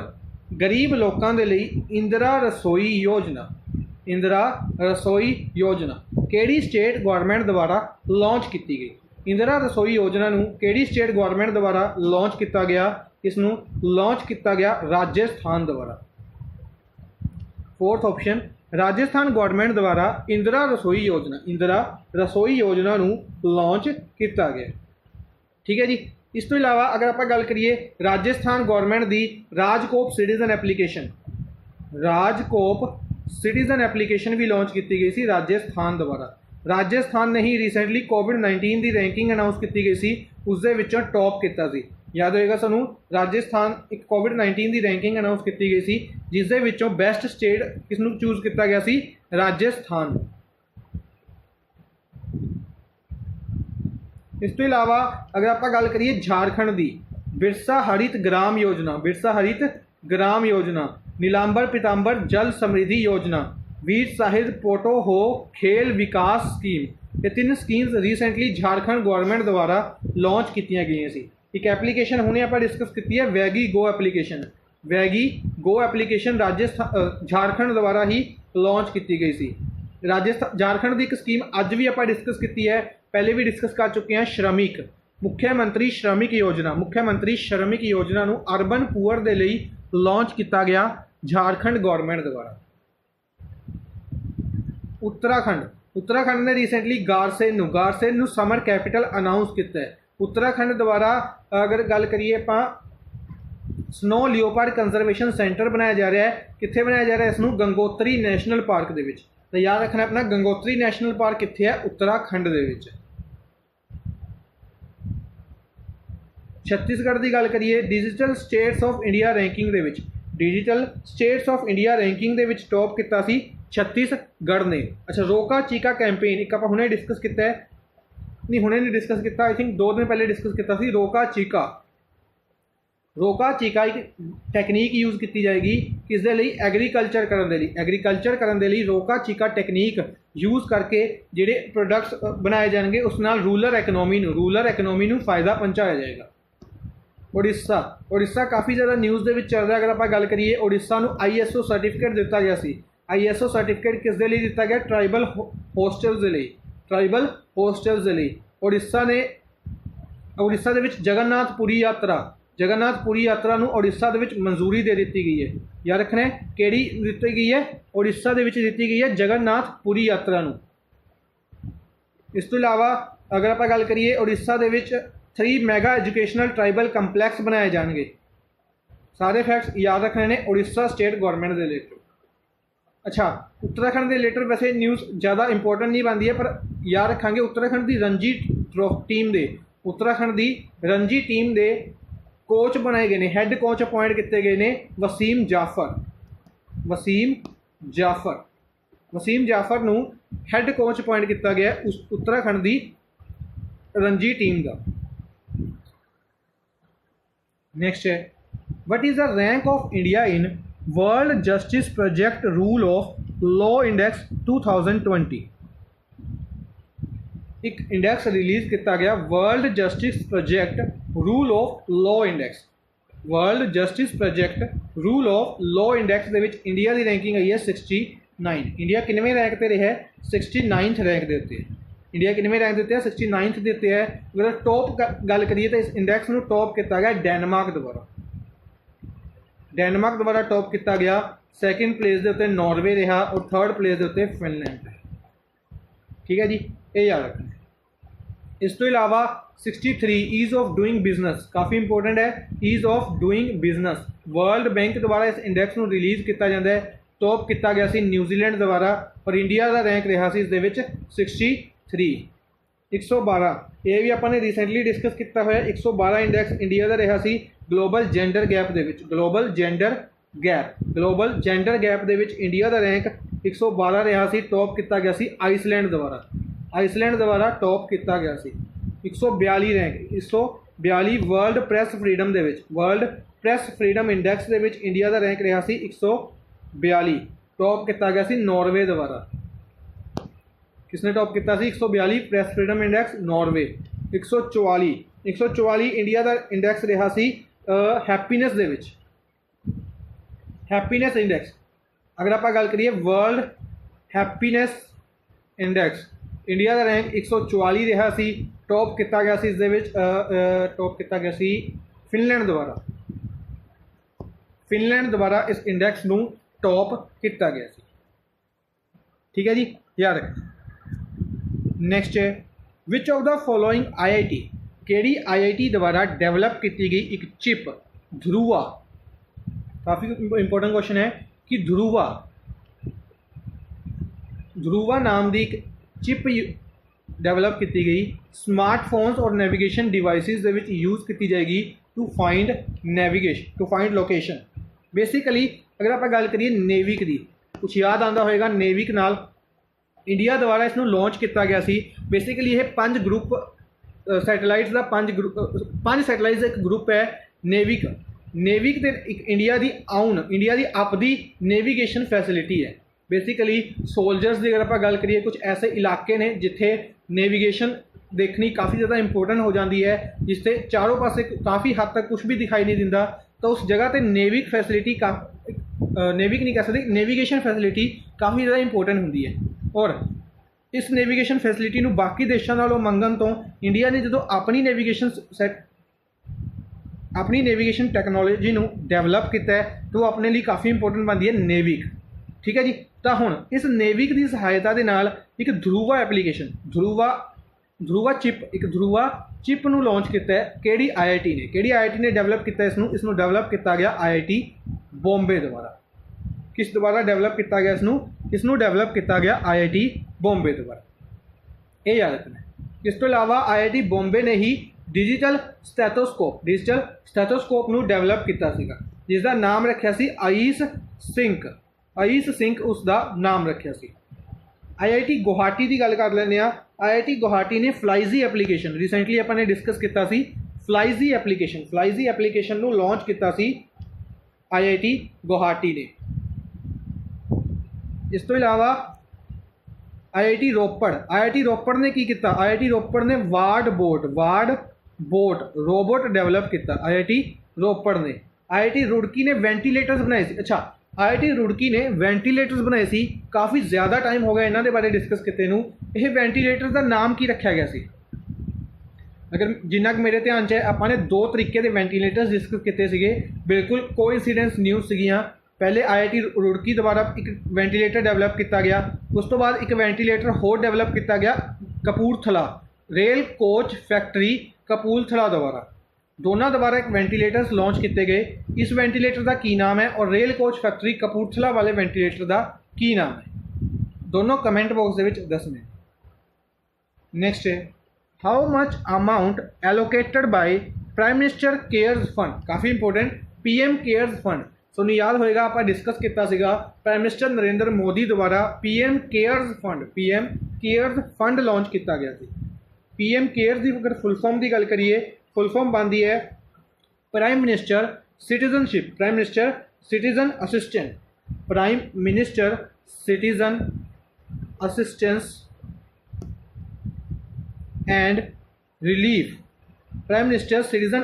गरीब लोगों के लिए इंदिरा रसोई योजना, इंदिरा रसोई योजना केड़ी स्टेट गवर्नमेंट द्वारा लॉन्च की गई। इंदिरा रसोई योजना नूं केड़ी स्टेट गवर्नमेंट द्वारा लॉन्च किया गया, इसनूं लॉन्च किया गया राजस्थान द्वारा। फोर्थ ऑप्शन राजस्थान गवर्नमेंट द्वारा इंदिरा रसोई योजना, इंदिरा रसोई योजना नूं लॉन्च किया गया, ठीक है जी। इस तो इलावा अगर आप गल करिए राजस्थान गवर्नमेंट की RajCop citizen application, RajCop citizen application भी लॉन्च की गई सी राजस्थान द्वारा। राजस्थान ने ही रिसेंटली कोविड-19 की रैंकिंग अनाउंस की गई सी, उस दे विचों टॉप किया सी। याद होएगा सानू राजस्थान एक कोविड-19 की रैंकिंग अनाउंस की गई सी, जिस दे विचों बेस्ट स्टेट किसनूं चूज किया गया सी, राजस्थान। इस तो इलावा अगर आप गल करिए झारखंड की बिरसा हरित ग्राम योजना, बिरसा हरित ग्राम योजना, नीलांबर पीतांबर जल समृद्धि योजना, वीर साहिब पोटो हो खेल विकास स्कीम, ये तीन स्कीम्स रिसेंटली झारखंड गवर्नमेंट द्वारा लॉन्च की गई सी। एक एप्लीकेशन हमने आप डिस्कस की है वैगी गो एप्लीकेशन, वैगी गो एप्लीकेशन राजस्थान झारखंड द्वारा ही लॉन्च की गई सी। राजस्थान झारखंड की एक स्कीम अज भी आप डिस्कस की है, पहले भी डिस्कस कर चुके हैं, श्रमिक मुख्यमंत्री श्रमिक योजना, मुख्यमंत्री श्रमिक योजना नूं अर्बन पुअर दे लई लॉन्च किया गया झारखंड गवर्नमेंट द्वारा। उत्तराखंड, उत्तराखंड ने रिसेंटली गारसेन समर कैपिटल अनाउंस किया है। उत्तराखंड द्वारा अगर गल करिए आप स्नो लियोपार्ड कंजरवेशन सेंटर बनाया जा रहा है, कित्थे बनाया जा रहा है, इसनूं गंगोत्री नैशनल पार्क दे विच। तो याद रखना अपना गंगोत्री नैशनल पार्क कित्थे है, उत्तराखंड दे विच। छत्तीसगढ़ की गल करिए digital states of India ranking they which, digital states of India ranking they which top किया सी छत्तीसगढ़ ने। अच्छा रोका चीका कैंपेन एक आप हुणे डिस्कस किया है, नहीं हुणे नहीं डिस्कस किया, आई थिंक 2 दिन पहले डिस्कस किया सी रोका चीका। रोका चीका एक टैक्नीक यूज़ की जाएगी किस दे लई एग्रीकल्चर करने दे लई एग्रीकल्चर करने दे लई रोका चीका टैक्नीक यूज़ करके जिहड़े प्रोडक्ट्स बनाए जाएंगे उस नाल रूरल इकोनॉमी नूं फायदा पहुँचाया जाएगा। उड़ीसा काफ़ी ज़्यादा न्यूज़ दे विच चल रहा। अगर आप गल करिए उड़ीसा नूं ISO सर्टिफिकेट दिता गया सी। ISO सर्टिफिकेट किस दे लई दिता गया? ट्राइबल होस्टल्स दे लई। उड़ीसा दे विच जगन्नाथपुरी यात्रा नूं उड़ीसा दे विच मंजूरी दे दी गई है। याद रखना है किहड़ी दित्ती गई है? उड़ीसा दे विच दित्ती गई है जगन्नाथपुरी यात्रा नूं। इस तो इलावा अगर आप गल करिए उड़ीसा दे विच 3 मैगा एजुकेशनल ट्राइबल कंपलैक्स बनाए जाएंगे। सारे फैक्ट्स याद रखने ने उड़ीसा स्टेट गौरमेंट के रिलेटेड। अच्छा, उत्तराखंड के रिलेटेड वैसे न्यूज़ ज़्यादा इंपोर्टेंट नहीं बनती है, पर याद रखांगे उत्तराखंड की रणजी टीम के कोच बनाए गए हैं। हैड कोच अपॉइंट किए गए हैं वसीम जाफर नूं हैड कोच अपॉइंट किया गया उस उत्तराखंड की रणजी टीम का। नेक्स्ट है what is the rank of India in world justice project rule of law index 2020। एक इंडेक्स रिलीज़ किया गया world justice project rule of law index. World justice project rule of law index दे विच India की ranking आई है 69। India किनवें rank पर रहा है? 69th rank के उत्ते। इंडिया किनवें रैंक देते हैं? 69th देते हैं। अगर टॉप गल करिए तो इस इंडेक्स में टॉप किया गया डेनमार्क द्वारा टॉप किया गया। सैकेंड प्लेस के उत्ते नॉर्वे रहा और थर्ड प्लेस के उत्ते फिनलैंड। ठीक है जी, ये याद रखना। इस तो इलावा 63 ईज़ ऑफ डूइंग बिजनेस काफ़ी इंपोर्टेंट है। Ease of doing business world bank द्वारा इस इंडेक्स में रिलीज़ किया जाता है। टॉप किया गया सी न्यूजीलैंड द्वारा और इंडिया का रैंक रहा सी इस दे विच 63 112। ये भी अपने रिसेंटली डिस्कस किया हुआ। 112 इंडेक्स इंडिया का रहा सी ग्लोबल जेंडर गैप दे विच। ग्लोबल जेंडर गैप दे विच इंडिया का रैंक 112 रहा सी। टॉप किया गया सी आइसलैंड द्वारा टॉप किया गया सी। 142 रैंक 142 वर्ल्ड प्रैस फ्रीडम दे विच। वर्ल्ड प्रैस फ्रीडम इंडेक्स दे विच इंडिया का रैंक रहा सी 142। टॉप किया गया सी नॉर्वे द्वारा। किसने टॉप किया सी? 142 press freedom index Norway. 144 India का इंडेक्स रहा सी हैप्पीनेस दे विच। हैप्पीनेस इंडेक्स अगर आप गल करिए वर्ल्ड हैप्पीनेस इंडेक्स इंडिया का रैंक 144 रहा सी। टॉप किया गया सी इस दे विच टॉप किया गया सी फिनलैंड द्वारा इस इंडेक्स नूं टॉप किया गया सी। ठीक है जी, याद रखें। नैक्सट है विच ऑफ द फॉलोइंग IIT केड़ी IIT द्वारा डेवलप की गई एक चिप ध्रुवा। काफ़ी इंपॉर्टेंट क्वेश्चन है कि ध्रुवा नाम की एक चिप डेवलप की गई स्मार्टफोन्स और नैविगेशन डिवाइसिस दे विच यूज़ की जाएगी टू फाइंड लोकेशन। बेसिकली अगर आप गल करिए नेविक की, कुछ याद आता होगा नेविक नाल इंडिया द्वारा इसनूं लॉन्च किया गया सी। बेसिकली ये 5 ग्रुप सैटेलाइट्स का 5 सैटेलाइट्स एक ग्रुप है नेविक ते इंडिया की अपनी नेविगेशन फैसिलिटी है। बेसिकली सोल्जर्स की अगर आप गल करिए कुछ ऐसे इलाके ने जिथे नेविगेशन देखनी काफ़ी ज़्यादा इंपोर्टेंट हो जाती है, जिससे चारों पासे काफ़ी हद तक कुछ भी दिखाई नहीं दिता, तो उस जगह पर नेविक फैसिलिटी नेविक नहीं कह सकते, नेविगेशन फैसिलिटी काफ़ी ज़्यादा इंपोर्टेंट होंगी है। और इस नेविगेशन फैसिलिटी नूं बाकी देशों नालों मंगन तो इंडिया ने जो अपनी नेविगेशन टैक्नोलॉजी नूं डेवलप किया तो अपने लिए काफ़ी इंपोर्टेंट बनती है नेविक। ठीक है जी, तो हुण इस नेविक की सहायता के नाल एक ध्रुवा एप्लीकेशन ध्रुवा चिप नूं लॉन्च किया केड़ी IIT ने डेवलप किया इसनूं डेवलप किया गया IIT बॉम्बे द्वारा। किस द्वारा डेवलप किया गया इसनूं डेवलप किया गया IIT बॉम्बे द्वारा। ये याद रखना है। इस तो इलावा IIT बॉम्बे ने ही डिजिटल स्टैथोस्कोप नूं डेवलप किया सीगा, जिसका नाम रखा सी आइस सिंक उसका नाम रखा सी। IIT गुवाहाटी की गल कर लें। IIT गुवाहाटी ने फ्लाइजी एप्लीकेशन रिसेंटली अपने डिस्कस किया सी ਫਲਾਈਜ਼ੀ ਐਪਲੀਕੇਸ਼ਨ ਨੂੰ ਲਾਂਚ ਕੀਤਾ ਸੀ IIT ਗੁਹਾਟੀ ਨੇ। ਇਸ ਤੋਂ ਇਲਾਵਾ IIT ਰੋਪੜ ਨੇ ਕੀ ਕੀਤਾ? IIT ਰੋਪੜ ਨੇ ਵਾਰਡ ਬੋਟ ਰੋਬੋਟ ਡਿਵੈਲਪ ਕੀਤਾ IIT ਰੋਪੜ ਨੇ। IIT रुड़की ने ਵੈਂਟੀਲੇਟਰਸ ਬਣਾਏ ਸੀ। ਅੱਛਾ, IIT रुड़की ਨੇ ਵੈਂਟੀਲੇਟਰਸ ਬਣਾਏ ਸੀ। ਕਾਫੀ ਜ਼ਿਆਦਾ ਟਾਈਮ ਹੋ ਗਿਆ ਇਹਨਾਂ ਦੇ ਬਾਰੇ ਡਿਸਕਸ ਕੀਤੇ ਨੂੰ। ਇਹ ਵੈਂਟੀਲੇਟਰ ਦਾ ਨਾਮ ਕੀ ਰੱਖਿਆ ਗਿਆ ਸੀ? ਅਗਰ ਜਿੰਨਾ ਕੁ ਮੇਰੇ ਧਿਆਨ 'ਚ ਹੈ, ਆਪਾਂ ਨੇ 2 ਤਰੀਕੇ ਦੇ ਵੈਂਟੀਲੇਟਰਸ ਡਿਸਕਸ ਕੀਤੇ ਸੀਗੇ, ਬਿਲਕੁਲ ਕੋਇਨਸੀਡੈਂਸ ਨਿਊਜ਼ ਸੀਗੀਆਂ। ਪਹਿਲੇ IIT रुड़की ਦੁਆਰਾ ਇੱਕ ਵੈਂਟੀਲੇਟਰ ਡਿਵੈਲਪ ਕੀਤਾ ਗਿਆ, ਉਸ ਤੋਂ ਬਾਅਦ ਇੱਕ ਵੈਂਟੀਲੇਟਰ ਹੋਰ ਡਿਵੈਲਪ ਕੀਤਾ ਗਿਆ Kapurthala rail coach factory Kapurthala ਦੁਆਰਾ। ਦੋਨਾਂ ਦੁਆਰਾ ਇੱਕ ਵੈਂਟੀਲੇਟਰਸ ਲਾਂਚ ਕੀਤੇ ਗਏ। ਇਸ ਵੈਂਟੀਲੇਟਰ ਦਾ ਕੀ ਨਾਮ ਹੈ ਔਰ ਰੇਲ ਕੋਚ ਫੈਕਟਰੀ ਕਪੂਰਥਲਾ ਵਾਲੇ ਵੈਂਟੀਲੇਟਰ ਦਾ ਕੀ ਨਾਮ ਹੈ? ਦੋਨੋਂ ਕਮੈਂਟ ਬਾਕਸ ਦੇ ਵਿੱਚ ਦੱਸਣੇ। ਨੈਕਸਟ ਹੈ how much amount allocated by prime minister cares fund. ਕਾਫੀ ਇੰਪੋਰਟੈਂਟ, PM ਕੇਅਰਸ ਫੰਡ। ਤੁਹਾਨੂੰ ਯਾਦ ਹੋਏਗਾ ਆਪਾਂ ਡਿਸਕਸ ਕੀਤਾ ਸੀਗਾ, ਪ੍ਰਾਈਮ ਮਿਨਿਸਟਰ ਨਰਿੰਦਰ ਮੋਦੀ ਦੁਆਰਾ PM ਕੇਅਰਸ ਫੰਡ ਲਾਂਚ ਕੀਤਾ ਗਿਆ ਸੀ। PM ਕੇਅਰਸ ਦੀ ਅਗਰ ਫੁੱਲ ਫਾਰਮ ਦੀ ਗੱਲ ਕਰੀਏ, फुल फॉर्म बनती है prime minister citizen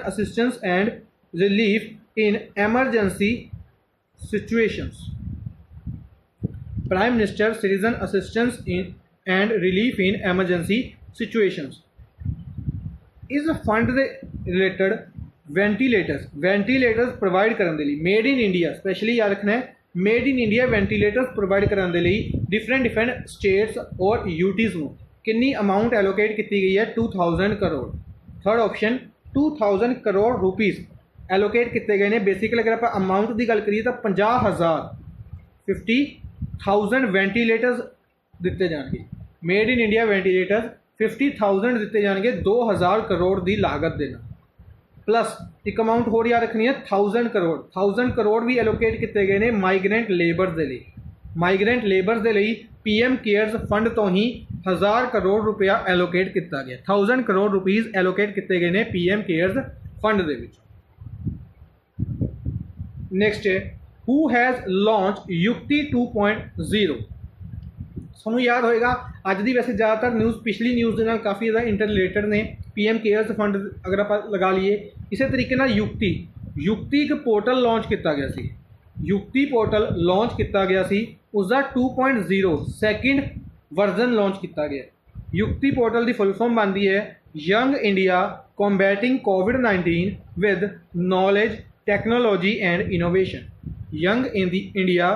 assistance and relief in emergency situations. Prime minister citizen assistance and relief in emergency situations. इस फंड के रिलेटेड वैंटीलेटर्स प्रोवाइड करने के लिए मेड इन इंडिया, स्पैशली याद रखना है, मेड इन इंडिया वैंटीलेटर्स प्रोवाइड करने के लिए डिफरेंट स्टेट्स और यूटीज़ को कितनी अमाउंट एलोकेट की गई है? 2000 crore. Third option 2000 crore rupees allocate किए गए हैं। बेसिकली अगर आप अमाउंट की गल करिए तो 50,000 वैंटीलेटर्स दिते जाएंगे। मेड इन इंडिया वैंटीलेटर्स 50,000 दिते जाएंगे 2000 करोड़ की लागत देना। प्लस एक अमाउंट होर याद रखनी है 1000 करोड़ भी एलोकेट किए गए हैं माइग्रेंट लेबर्स के लिए। माइग्रेंट लेबर्स के लिए PM केयर्स फंड तो ही 1000 करोड़ रुपया एलोकेट किया गया। 1000 करोड़ रुपीज़ एलोकेट किए गए हैं PM केयर्स फंड के। नैक्सट है हू हैज़ लॉन्च युक्ति 2.0। ਤੁਹਾਨੂੰ याद होएगा अज की वैसे ज़्यादातर न्यूज़ पिछली न्यूज़ के काफ़ी ज़्यादा इंटर रिलेटेड ने। PM केयर्स फंड अगर आप लगा लीए, इस तरीके युक्ति एक पोर्टल लॉन्च किया गया सी। युक्ति पोर्टल लॉन्च किया गया सी, उसका 2.0 सैकेंड वर्जन लॉन्च किया गया। युक्ति पोर्टल की फुल फॉर्म बनती है young India combating covid with knowledge technology and innovation. Young India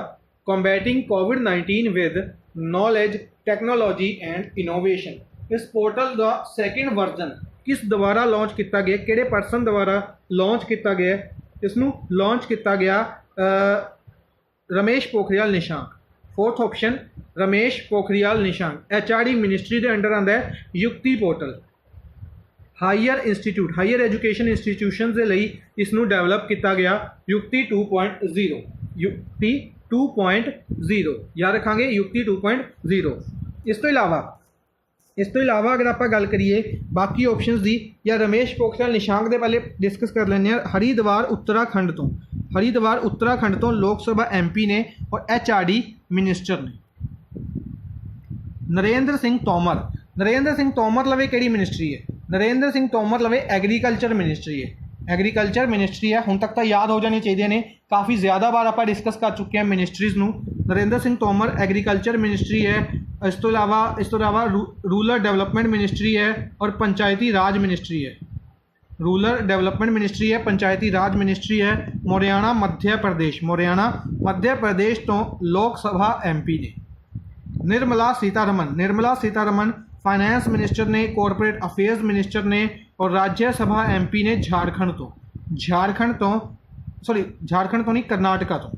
combating covid with knowledge technology and innovation. इस पोर्टल का सैकेंड वर्जन किस द्वारा लॉन्च किया गया, किहड़े परसन द्वारा लॉन्च किया गया? इसनू लॉन्च किया गया Ramesh Pokhriyal Nishank. Fourth option Ramesh Pokhriyal Nishank. HRD ministry के अंडर आता है युक्ति पोर्टल। हायर एजुकेशन इंस्टीट्यूशन के लिए इसनू डेवलप किया गया युक्ति 2.0। युक्ति 2.0 याद रखांगे, युक्ति 2.0। इस तो इलावा अगर आप गल करिए बाकी ऑप्शंस की, या रमेश पोखरियाल निशंक के पहले डिस्कस कर लें। हरिद्वार उत्तराखंड तो लोक सभा MP ने और HRD मिनिस्टर ने। नरेंद्र सिंह तोमर लवे किहड़ी मिनिस्ट्री है? नरेंद्र सिंह तोमर लवे एग्रीकल्चर मिनिस्ट्री है। हुण तक तो याद हो जानी चाहिए ने, काफ़ी ज़्यादा बार आप डिस्कस कर चुके हैं मिनिस्ट्रीज़ नूं। नरेंद्र सिंह तोमर एग्रीकल्चर मिनिस्ट्री है। इस तो इलावा रूरल डेवलपमेंट मिनिस्ट्री है और पंचायती राज मिनिस्ट्री है। रूरल डेवलपमेंट मिनिस्ट्री है, पंचायती राज मिनिस्ट्री है। मोरियाना मध्य प्रदेश तो लोक सभा MP ने। निर्मला सीतारमन फाइनेंस मिनिस्टर ने, कॉरपोरेट अफेयर्स मिनिस्टर ने और राज्यसभा MP ने झारखंड तो नहीं कर्नाटका तो,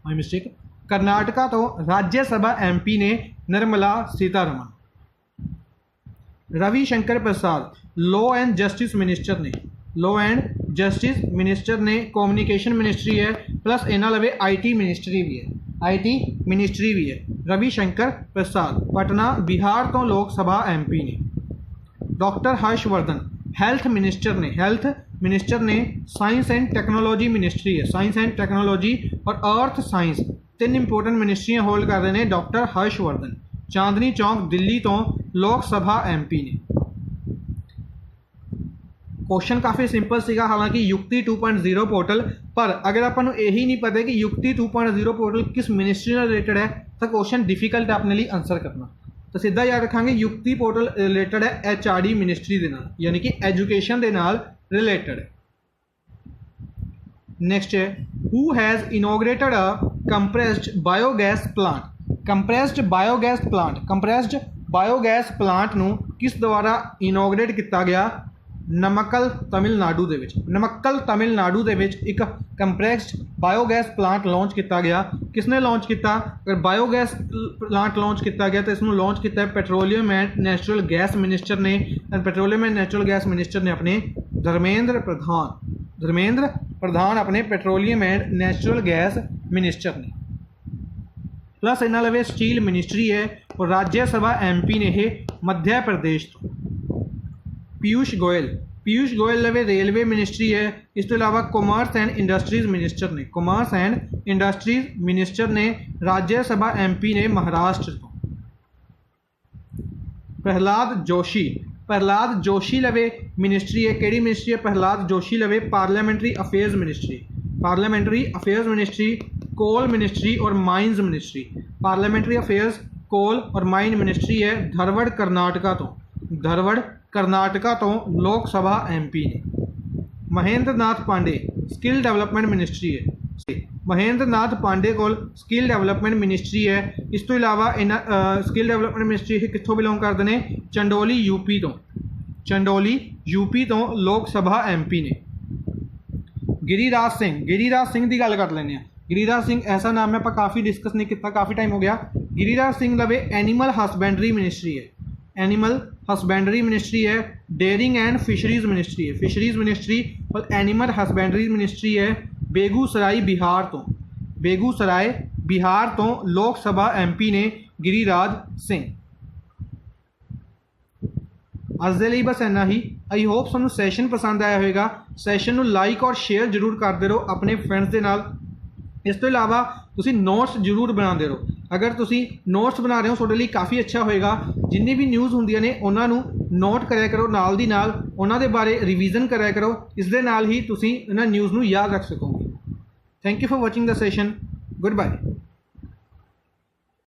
माय मिस्टेक, कर्नाटका तो राज्यसभा MP ने निर्मला सीतारमन। रविशंकर प्रसाद लॉ एंड जस्टिस मिनिस्टर ने कम्युनिकेशन मिनिस्ट्री है, प्लस इन्हों लवे IT मिनिस्ट्री भी है। रविशंकर प्रसाद पटना बिहार तो लोक सभा MP ने। डॉक्टर हेल्थ मिनिस्टर ने साइंस एंड टैक्नोलॉजी मिनिस्ट्री है, साइंस एंड टैक्नोलॉजी और अर्थ साइंस 3 इंपोर्टेंट मिनिस्ट्रियां होल्ड कर रहे हैं डॉक्टर हर्षवर्धन। चांदनी चौक दिल्ली तो लोक सभा MP ने। क्वेश्चन काफ़ी सिंपल सीगा, हालांकि युक्ति 2.0 पोर्टल पर अगर आपको यही नहीं पता कि युक्ति 2.0 पोर्टल किस मिनिस्ट्री ਨਾਲ रिलेटेड है तो क्वेश्चन डिफिकल्ट है अपने लिए आंसर करना। तो सीधा याद रखांगे युक्ति पोर्टल रिलेटेड है HRD मिनिस्ट्री के नाल, यानी कि एजुकेशन के नाल रिलेटेड है। नेक्स्ट है who has inaugurated a compressed biogas plant. Compressed biogas plant नूं किस द्वारा इनोग्रेट किया गया? नमक्कल तमिलनाडु दे विच। नमक्कल तमिलनाडु दे विच एक कंप्रेस्ड बायोगैस प्लांट लॉन्च किया गया। किसने लॉन्च किया? अगर बायोगैस प्लांट लॉन्च किया गया तो इसमें लॉन्च किया petroleum and natural gas minister ने। Petroleum and natural gas minister ने अपने धर्मेंद्र प्रधान अपने petroleum and natural gas minister ने। प्लस इन्हां लवे स्टील मिनिस्ट्री है और राज्य सभा MP ने ये मध्य प्रदेश तो। पीयूष गोयल लवे रेलवे मिनिस्ट्री है। इस तो अलावा कॉमर्स एंड इंडस्ट्रीज मिनिस्टर ने राज्य सभा MP ने महाराष्ट्र तो। प्रहलाद जोशी लवे मिनिस्ट्री है। केड़ी मिनिस्ट्री है? प्रहलाद जोशी लवे parliamentary affairs ministry, coal ministry और mines ministry. Parliamentary affairs, coal और माइन मिनिस्ट्री है धरवड़ कर्नाटका तो लोक सभा MP ने। Mahendra Nath Pandey skill development ministry है। महेंद्र नाथ पांडे को स्किल डेवलपमेंट मिनिस्ट्री है। इस तो इलावा स्किल डेवलपमेंट मिनिस्ट्री कितों बिलोंग करते हैं? चंडोली यूपी तो लोक सभा MP ने। गिरिराज सिंह की गल कर लें। गिरिराज सिंह ऐसा नाम है, आप काफ़ी डिस्कस नहीं किया, काफ़ी टाइम हो गया। गिरिराज सिंह लवे एनिमल हसबेंडरी मिनिस्ट्री है। डेयरिंग एंड फिशरीज मिनिस्ट्री और एनिमल हसबेंडरी मिनिस्ट्री है बेगूसराय बिहार तो लोक सभा MP ने गिरिराज सिंह। अज दे लई बस इन्ना ही। आई होप तुहानूं सैशन पसंद आया होगा। सैशन नूं लाइक और शेयर जरूर करते रहो अपने फ्रेंड्स के नाल। इस तो इलावा तुसी नोट्स जरूर बनाते रहो। अगर तुसी नोट्स बना रहे हो तुहाडे लिए काफ़ी अच्छा होएगा। जिन्नी भी न्यूज़ होंदियां ने उन्हां नूं नोट कराया करो, नाल दी नाल उन्हां दे बारे रिवीजन कराया करो। इस दे नाल ही तुसी इन्हां न्यूज़ नूं याद रख सकोगे। Thank you for watching the session. Good bye.